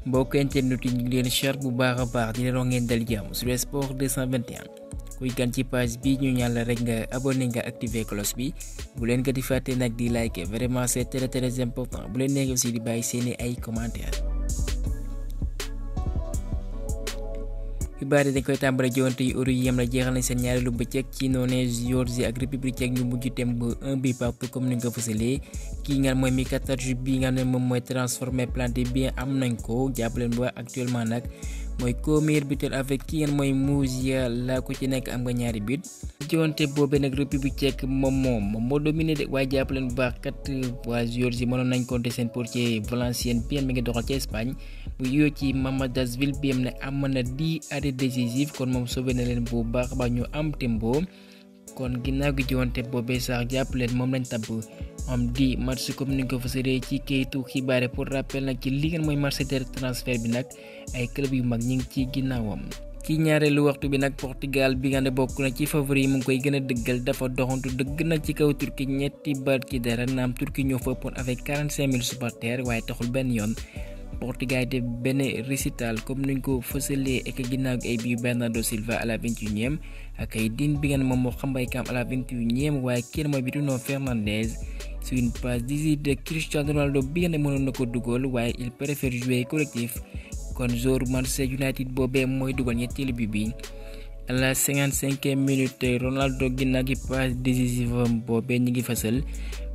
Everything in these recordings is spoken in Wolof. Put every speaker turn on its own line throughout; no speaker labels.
mbokk internet yi ñu ngi leen char bu baax a baax di leen wax ngeen dal jàmm sur sport 221 kuy gan ci page bi ñu ñaan la rek nga abonné nga activer cloche bi bu leen ko di fàtte nag di like vraiment c'est très important bu leen nekk aussi di bàyyi seeni ay commentaires. xibaar yi dañ koy tàmbale jiwante yu euro yi yem la jeexal nañ seen ñaareelu bëccëg ci noonee Géorgie ak République tchèque ñu mujj tem ba 1 but partout comme ni nga ko fësalee kii nga mooy Mika Tarchuk bi nga xam ne moom mooy transformé planté bien am nañ ko jàppaleen bu actuellement nag mooy co-meilleur buteur avec kii ngeen mooy Musiala ku ci nekk am nga ñaari but jiwante boobee nag République tchèque moom moo dominé de waaye jàppaleen bu baax kat waa Géorgie mënoon nañ compter seen portier Valenciennes bien mi ngi doxal ci Espagne bu yoo ci Mamardashvili bi am ne am na 10 arrêts décisifs kon moom sauvé na leen bu baax ba ñu am tembo kon ginnaaw gi jiwante boobee sax jàppaleen moom lañ tabb am 10 match comme ni nga ko fësalee ci kayitu xibaare pour rappel nag ci li ngeen mooy marché de transfert bi nag ay club yu mag ñi ngi ci ginnaawam. ci ñaareelu waxtu bi nag Portugal bi nga ne bokk na ci favori yi mu ngi koy gën a dëggal dafa doxantu dëgg nag ci kaw Turquie ñetti bal ci dara naam Turquie ñoo fa ëppoon avec 45 000 supporters waaye taxul benn yoon Portugal de benn récital comme nuñ ko fësalee ak ginnaaw gi ay bii Bernardo Silva à la 21e ak ay din bi nga ne moom moo xambaykaam à la 21e waaye kenn mooy Bruno Fernandes sur une passe décisive de Cristiano Ronaldo bi nga ne mënoon na ko dugal waaye il préfère jouer collectif kon joueur Manchester United boobee mooy dugal ñetteelu bi à la 55e minute Ronaldo ginnaaw gi passe décisive boobee ñi ngi fësal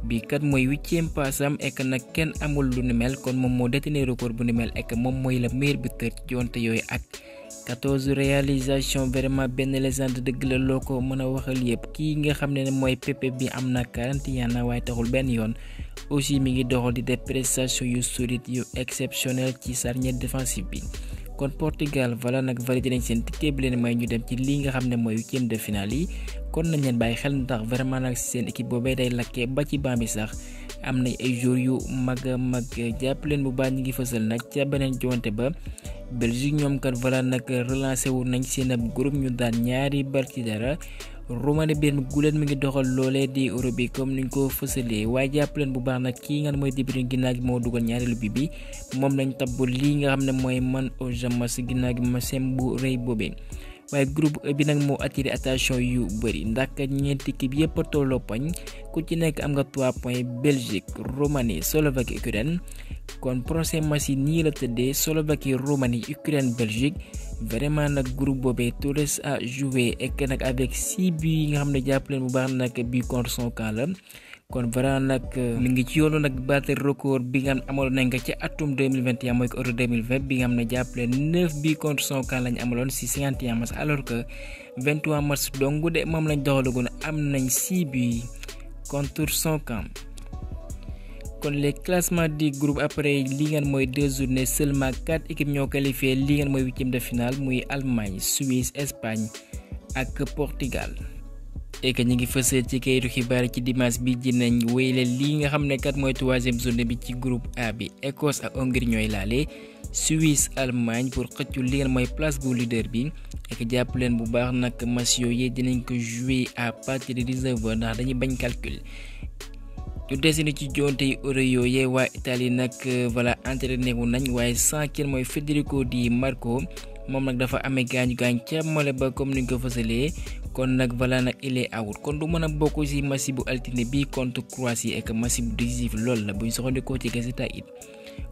bi kat mooy 8e passam ek nag kenn amul lu ni mel kon moom moo détenir record bu ni mel ek moom mooy le meilleur buteur ci jonte yooyu ak 14 réalisation vraiment benn légende dëgg la loo ko mën a waxal yëpp kii nga xam ne mooy Pepe bi am na 41 na waaye taxul benn yoon aussi mi ngi doxal di def prestation yu solide yu exceptionnel ci charnière défensive bi kon Portugal voilà nag validé nañ seen ticket bi leen may ñu dem ci lii nga xam ne mooy 8e de finale yi kon nañ leen bàyyi xel ndax vraiment nag seen équipe boobee day lakkee ba ci banc bi sax am nañ ay joueurs yu mag a mag jàpp leen bu baax ñi ngi fësal nag ca beneen joonte ba Belgique ñoom kat voilà nag relancé wu nañ seen ab groupe ñu daan ñaari bal ci dara Roumanie benn guleen mi ngi doxal loolee di Euro bi comme niñ ko fësalee waaye jàpp leen bu baax nag kii nga mooy De Bruyne ginnaaw gi moo dugal ñaareelu bi moom lañ tabb lii nga xam ne mooy man au jamas ginnaaw gi ma sem bu rëy boobee waaye groupe E bi nag moo attiré attention yu bëri ndax ñeenti équipe yëpp a tolloo poñ ku ci nekk am nga 3 points Belgique Roumanie Slovaquie Ukraine kon prochain match yi nii la tëddee Slovaquie Roumanie Ukraine Belgique vraiment nag groupe boobee tout reste à jouer et que nag avec 6 buts yi nga xam ne jàpp leen bu baax nag but contre son camp la kon vraiment nag mi ngi ci yoonu nag battre record bi nga xam amaloon nañ ko ci atum 2021 mooy ko Euro 2020 bi nga xam ne jàpp leen 9 buts contre son camp lañ amaloon si 51 match alors que 23 match dong de moom lañ doxalagoon am nañ 6 buts contre son camp. kon les classements du groupe après li ngeen mooy 2 journées seulement 4 équipes ñoo qualifié li ngeen mooy 8e de finale muy Allemagne Suisse Espagne ak Portugal. et que ñi ngi fësal ci kayitu xibaar ci dimanche bi dinañ wéyle lii nga xam ne kat mooy 3e journée bi ci groupe A bi Écosse ak Hongrie ñooy laale Suisse Allemagne pour xëccu li ngeen mooy place bu leader bi ak jàpp leen bu baax nag match yooyu dinañ ko jouer à partir de 19h ndax dañuy bañ calcul. ñu desini ci jonte yi euro yooyee waa Italie nag voilà entraîné wu nañ waaye sans kenn mooy Federico Di Marco moom nag dafa amee gaañu ca mole ba comme ni ñu ko fësalee kon nag voilà nag il est out kon du mën a bokk ci match bu altine bi contre Croatie ak match bu décisif lool la bu ñu soxandikoo ci Gazeta it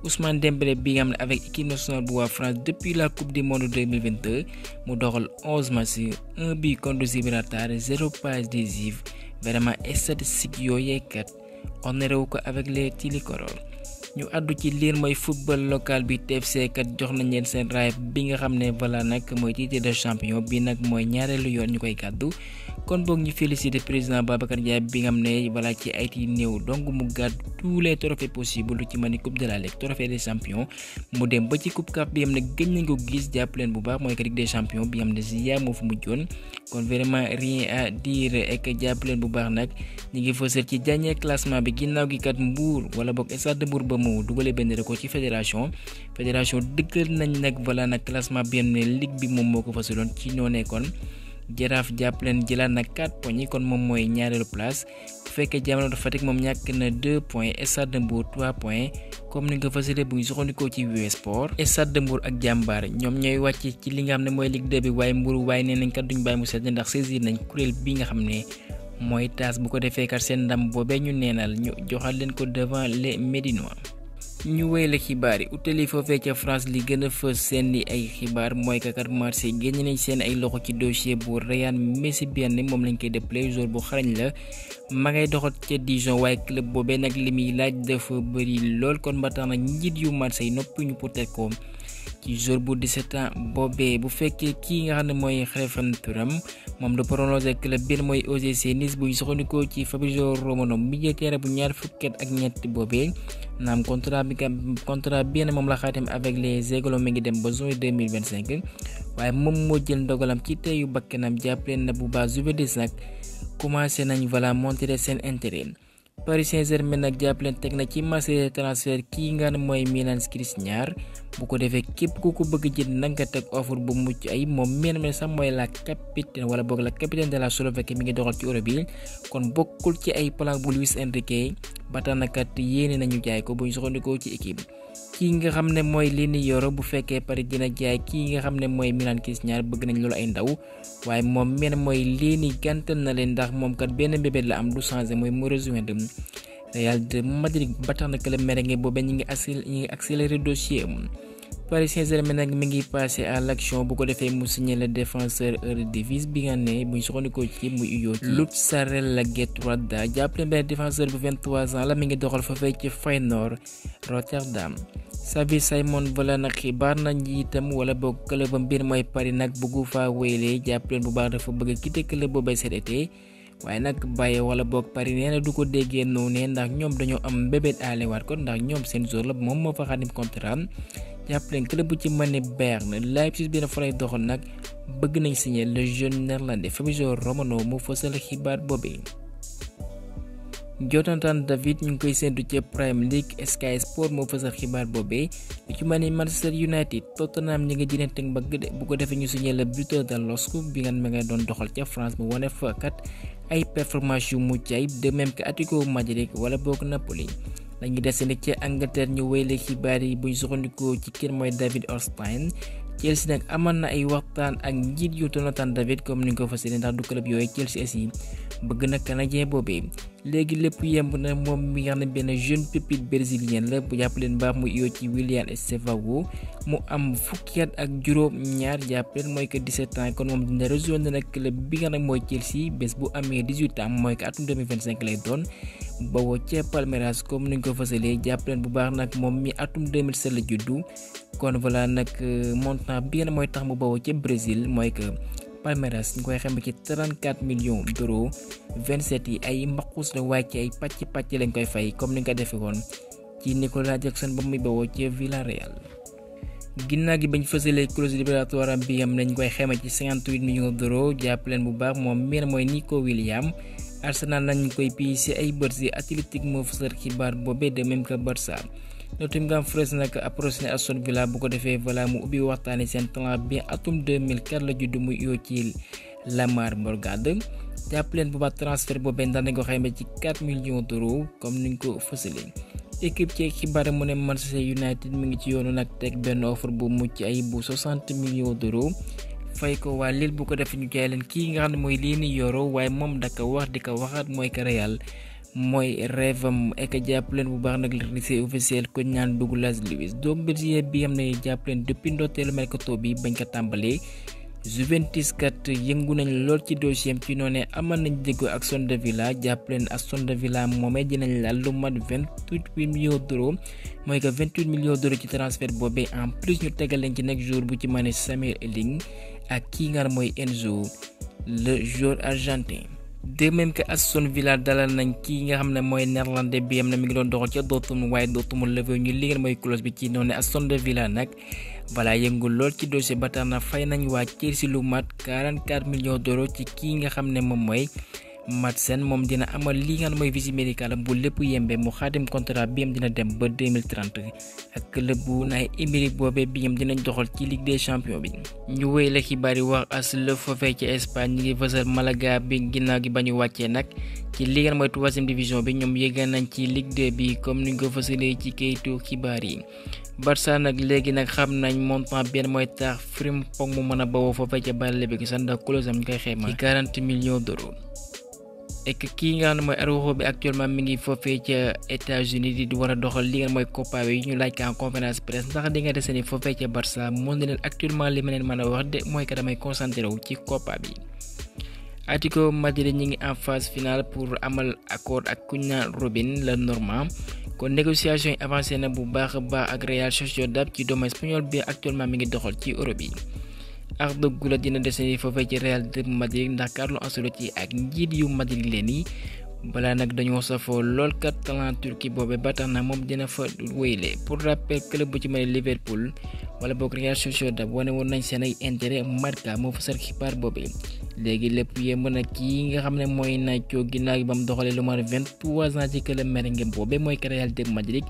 Ousmane Dembélé bi nga xam ne avec équipe nationale bu waa France depuis la coupe du monde 2022 mu doxal 11 matchs 1 but contre Gibraltar 0 passe décisive vraiment statistique yooyee kat honoré wu ko avec les Tricolores ñu àddu ci liir mooy football local bi TFC kat jox nañ leen seen raay bi nga xam ne voilà nag mooy titre de champion bi nag mooy ñaareelu yoon ñu koy gàddu kon boog ñu félicité président Babacar Ndiaye bi nga xam ne voilà ci ay néew donc mu gàddu tous les trophées possibles lu ci mën ni coupe de la Ligue trophée des champions mu dem ba ci coupe CAF bi am ne gëj nañ ko gis jàpp leen bu baax mooy Ligue des champions bi am ne si yaa moo fa mujjoon kon vraiment rien à dire et que jàpp leen bu baax nag ñi ngi fësal ci dernier classement bi ginnaaw gi kat Mbour wala boog Stade de Mbour ba mu dugalee benn record ci fédération dëggal nañ nag voilà nag classement bi am ne ligue bi moom moo ko fësaloon ci ñoo nekkoon Jaraaf jàpp leen jëlaat na 4 points yi kon moom mooy ñaareelu place bu fekkee Jamono Fatick moom ñàkk na 2 points Stade de Mbour 3 points comme ni nga fasile bu ñu soxandikoo ci Sport. Stade de Mbour ak Jambar ñoom ñooy wàcc ci li nga xam ne mooy Ligue 2 bi waaye Mbour waaye nee nañ kat duñ bàyyi mu sedd ndax saisir nañ kuréel bi nga xam ne mooy taas bu ko defee kat seen ndam boobee ñu neenal ñu joxal leen ko devant les Médinois. ñu wéyale xibaar yi utali foofee ca France li gën a fës seen i ay xibaar mooy kat Marseille génn nañ seen ay loxo ci dossier bu Ryan Messi benn moom lañ koy déplay joueur bu xarañ la ma ngay doxat ca Dijon waaye club boobee nag li muy laaj dafa bëri lool kon ba tax na njiit yu Marseille noppi ñu pour teg ko ci joueur bu 17 ans boobee bu fekkee kii nga xam ne mooy Krépin Thuram moom du prolongé club bi mooy OGC Nice bu ñu soxandikoo ci Fabrizio Romano milieu terrain bu ñaar fukki at ak ñett boobee naam contrat bi moom la xaatim avec les Aiglons mi ngi dem ba juin 2025 waaye moom moo jël ndogalam ci teyu bakkanam jàppaleen na bu baax Juventus nag commencé nañ montrer seen intérêt. Paris Saint-Germain nag jàppaleen teg na ci marché de transfert kii nga ne mooy Milan Skriniar bu ko defee képp ku ko bëgg jënd nag nga teg offre bu mucc ay moom mel sax mooy la capitaine wala boog la capitaine de la Slovaquie mi ngi doxal ci Europe bi kon bokkul ci ay plan bu Luis Enrique ba tax na kat yéene nañu jaay ko bu ñu soxandikoo ci équipe. kii nga xam ne mooy Lini Yoro bu fekkee Paris dina jaay kii nga xam ne mooy Milan Skriniar bëgg nañ loolu ay ndaw waaye moom mooy Lini gàntal na leen ndax moom kat benn bébé la am du changé mooy mu rejoindre Real de Madrid ba tax na club merengue boobee ñi ngi accéléré dossier Paris Saint-Germain nag mi ngi passé à l'action bu ko defee mu signé le défenseur Eredivisie bi nga ne bu ñu soxandikoo ci muy uyoo ci Lutsarella Geertruida jàppale benn défenseur bu 23 ans la mi ngi doxal foofee ci Feyenoord Rotterdam. Xavi Simons voilà nag xibaar na njiitam wala boog clubam biir mooy Paris nag bëggu faa wéylee jàppaleen bu baax dafa bëgg a quitter club boobee cet été waaye nag bàyyi wala boog Paris nee na du ko déggee noonu ndax ñoom dañoo am mbébét aalewaat ko ndax ñoom seen jour la moom moo fa xaatim contrat jàppaleen club bu ci mën ne Berne Leipzig bi na fa lay doxal nag bëgg nañ signer le jeune néerlandais Fabrizio Romano mu fësal xibaar boobee. Jonathan David ñu ngi koy séntu ci Premier League Sky Sport moo fësal xibaar boobee lu ci mel ni Manchester United Tottenham ñi nga jinante mbagg de bu ko defee ñu signé le buteur de LOSC bi nga ma ngay doon doxal ca France mu wane fa kat ay performance yu mucc ayib de même que Atlético Madrid wala boog Napoli. dañuy desandi ci Angleterre ñu wéyle xibaar yi bu ñu soxandikoo ci kër mooy David Ornstein Chelsea nag amoon na ay waxtaan ak njiit yu Jonathan David comme ni nga ko fas yéene ndax du club yooyu Chelsea yi bëgg na canadien boobee léegi lépp yemb na moom mi nga xam ne benn jeune pépite brésilien la bu jàppaleen baax mu iyoo ci William Estevao mu am fukki at ak juróom ñaar jàppaleen mooy que 17 ans kon moom dina rejoindre nag club bi nga xam ne mooy Chelsea bés bu amee 18 ans mooy que atum 2025 lay doon bawoo ca Palmeiras comme ni nga ko fasalee jàppaleen bu baax nag moom mi atum 2007 la juddu kon voilà nag montant bi nga mooy tax mu bawoo ca Brésil mooy que Palmeiras ñu koy xam ci 34 millions d'euros 27 yi ay mbaqus la waaye ci ay pàcc lañ koy fay comme ni nga ko defee woon ci Nicolas Jackson ba muy bawoo ci Villarreal. ginnaaw gi bañ fësalee clause libératoire bi am nañ koy xayma ci 58 millions d'euros jàppaleen bu baax moom miir mooy Nico Williams Arsenal nañ koy pii ci ay bët ci Athletic moo fësal xibaar boobee de même que Barça. Nottingham Forest nag approché na Aston Villa bu ko defee voilà mu ubbi waxtaanee seen talent bi atum 2004 la judd muy yoo ci Lamar Morgade jàppaleen bu baax transfert boobee ndax dañ ko xayma ci 4 millions d'euros comme niñ ko fësalee. équipe ci xibaar mu ne Manchester United mi ngi ci yoonu nag teg benn offre bu mucc ay bu 60 millions d'euros fay ko waa Lille bu ko defee ñu jaay leen kii nga xam ne mooy Lini Yoro waaye moom daka wax di ko waxaat mooy que Real mooy rêvam ek jàppaleen bu baax nag lycée officiel ko ñaan Douglas Luiz doom Belgique bi am na jàppaleen depuis ndorteelu mercato bi bañ ko tàmbalee Juventus kat yëngu nañ lool ci dossier ci noonu amal nañ déggoo ak Aston Villa jàppaleen Aston Villa moomee dinañ laal lu mat 28 millions d'euros mooy que 28 millions d'euros ci transfert boobee en plus ñu tegal leen ci nekk jour bu ci mën a Samuel Elling ak kii nga mooy Enzo le joueur argentin. de même que Aston Villa dalal nañ kii nga xam ne mooy néerlandais bi am na mi ngi doon doxal ca Dortmund waaye Dortmund levé ñu li ngeen mooy clause bi ci noonu Aston Villa nag voilà yëngul lool ci dossier ba tax na fay nañ waa Chelsea lu mat 44 millions d'euros ci kii nga xam ne moom mooy Madsen moom dina amal li nga xam mooy visite médicale bu lépp yembe mu xaatim contrat bi am dina dem ba 2030 ak club bu Unai Emery boobee bi am dinañ doxal ci Ligue des Champions bi. ñu wéy la xibaar yi wax as le foofee ci Espagne ñu ngi fësal Malaga bi ginnaaw gi ba ñu wàccee nag ci li nga xam mooy 3e division bi ñoom yëgal nañ ci Ligue 2 bi comme ni ñu ko fësalee ci kayitu xibaar yi. Barça nag léegi nag xam nañ montant benn mooy tax Frimpong mu mën a bawoo foofee ca Bayer Leverkusen ndax clause am ñu koy xayma ci 40 millions d'euros. et que kii nga xam ne mooy Araujo bi actuellement mi ngi foofee ca États-Unis di war a doxal li nga mooy Copa bi ñu laaj ko en conférence presse ndax di nga dese ni foofee ca Barça moo ne leen actuellement li ma leen mën a wax de mooy que damay concentré wu ci Copa bi. Atlético Madrid ñi ngi en phase finale pour amal accord ak kuñ naan Robin le Normand kon négociation yi avancé na bu baax a baax ak Real Sociedad ci domaine espagnol bi actuellement mi ngi doxal ci Europe yi. Arda Güler dina desandi foofee ci Real de Madrid ndax Carlo Ancelotti ak njiit yu Madrid leen yi balaa nag dañoo safoo lool kat talent Turquie boobe ba tax na moom dina fa wéyle. pour rappel club bu ci mel Liverpool wala boog Real Sociedad wane woon nañ seen ay intérêt. Marca moo fa sar xibaar boobe léegi lépp yemb na kii nga xam ne mooy Nacho ginnaaw gi ba mu doxalee lu mat 23 ans ci club merengue boobe mooy Real de Madrid.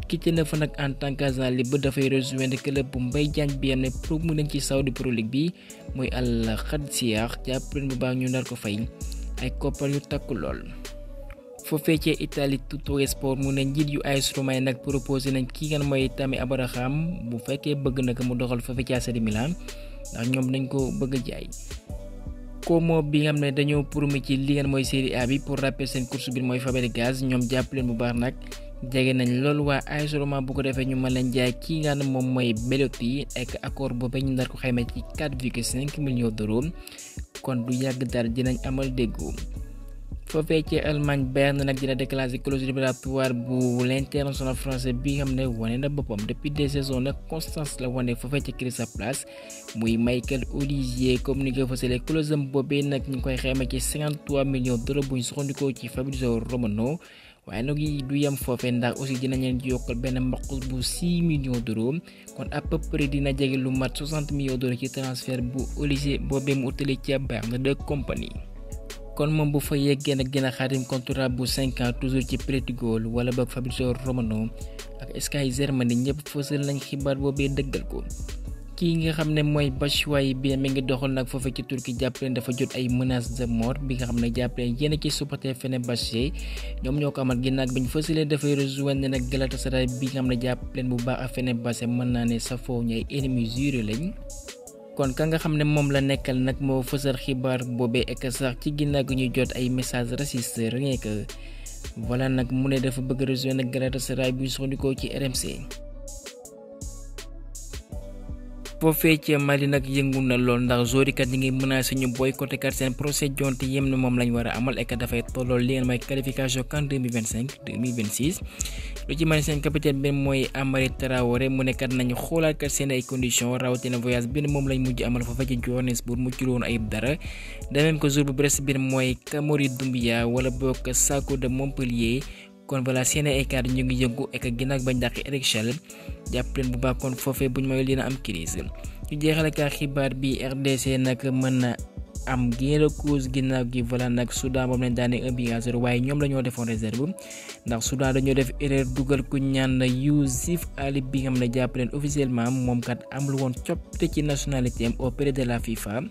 quitté na fa nag en tant qu'agent libre dafay rejoindre club bu Mbaye Diagne bi am ne pro mu leen ci Saudi Pro League bi muy Al Qadsiya jàppale bu baax ñu nar ko fay ay koppar yu takku lool. foofee ci Italie Tuttosport mu ne njiit yu AS Roma nag proposé nañ kii nga mooy Tammy Abraham bu fekkee bëgg na ko mu doxal foofee ci AC Milan ndax ñoom dañ ko bëgg a jaay. Como bi nga xam ne dañoo promu ci li nga mooy Serie A bi pour rappel seen course bi mooy Fabregas ñoom jàppaleen bu baax nag. jege nañ loolu waa AS Roma bu ko defee ñu mën leen jaay kii nga xam ne moom mooy Belotti ak accord boobu ñu ndar ko xayma ci 4,5 millions d'euros kon du yàgg dara dinañ amal déggoo. foofee ci Allemagne Bayern nag dina déclencher clause libératoire bu l'international français bi nga xam ne wane na boppam depuis des saisons nag constance la wane foofee ci Crystal Palace muy Michael Olise comme ni ko fësalee clause am boobee nag ñu koy xayma ci 53 millions d'euros bu ñu soxandikoo ci Fabrizio Romano. waaye nag yi du yem foofee ndax aussi dinañ leen yokkal benn mbaqus bu 6 millions d'euros kon à peu près dina jege lu mat 60 millions d'euros ci transfert bu Olise boobee mu utali ca Bayern de compagnie. kon moom bu fa yeggee nag gën a xaatim contrat bu 5 ans toujours ci Portugal wala boog Fabrizio Romano ak Sky Germany ñëpp fësal nañ xibaar boobee dëggal ko. kii nga xam ne mooy Batshuayi bi mi ngi doxal nag foofu ci Turquie jàppaleen dafa jot ay menaces de mort bi nga xam ne jàppaleen yéen ci supporter Fenerbahçe ñoom ñoo ko amal ginnaaw bi ñu fësalee dafay rejoindre nag Galatasaray bi nga xam ne jàppaleen bu baax ak Fenerbahçe mën naa ne safoo ñu ay ennemis jurés lañ. kon ka nga xam ne moom la nekkal nag moo fësal xibaar boobee ek sax ci ginnaaw gi ñuy jot ay messages racistes rien que voilà nag mu ne dafa bëgg rejoindre Galatasaray bi soxandikoo ci RMC. foofee ca Mali nag yëngu na lool ndax joueurs kat ñi ngi menacé ñu boycotté kat seen procès jonte yem na moom lañ war a amal ek dafay tollool li ngeen mooy qualification CAN 2025-2026 lu ci mën seen capitaine bi mooy Amari Traoré mu nekkat nañu xoolaat kat seen ay conditions rawatina voyage bi moom lañ mujj amal foofa ci Johannesburg mu ci woon ayib dara de même que jour bu Brest bi mooy Kamori Doumbia wala bokk Sako de Montpellier. kon voilà seen ay cadre ñu ngi yëngu ek ginnaaw bañ dàqi Eric Chelle jàpp leen bu baax kon foofee buñ mooy dina am crise ñu jeexale ka xibaar bi RDC nag mën na am gain de cause ginnaaw gi voilà nag Soudan moom lañ daane 1-0 waaye ñoom la ñoo defoon réserve ndax Soudan dañoo def erreur dugal ku ñaan Youssouf Ali bi nga xam ne jàpp leen officiellement moom kat amul woon coppite ci nationalité am auprès de la FIFA.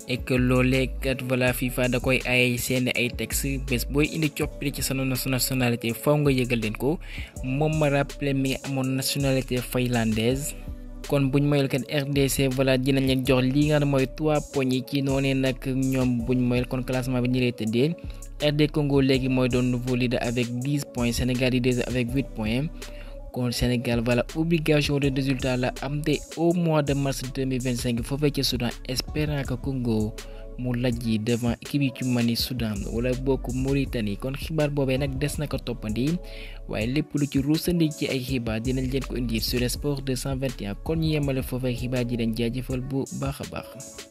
et que loolee kat voilà FIFA da koy ay seen ay texte bés booy indi coppite ci sa nationalité faw nga yëgal leen ko moom ma rappelé mi amoon nationalité finlandaise kon buñ moyal kat RDC voilà dinañ leen jox li nga xam mooy 3 points yi ci noonee nag ñoom buñ moyal kon classement bi ñi lay tëddee RD Congo léegi mooy doon nouveau leader avec 10 points Sénégal yi deuxième avec 8 points kon Sénégal voilà obligation de résultat la am te au mois de mars 2025 foofee ci Soudan espérant que Congo mu lajji devant équipe yi ci mani Soudan wala bokk Mauritanie kon xibaar boobee nag des na ko toppandi waaye lépp lu ci ruusandi ci ay xibaar dinañ leen ko indi sur Sport 221 kon ñu yemale foofee xibaar ji leen jaajëfal bu baax a baax.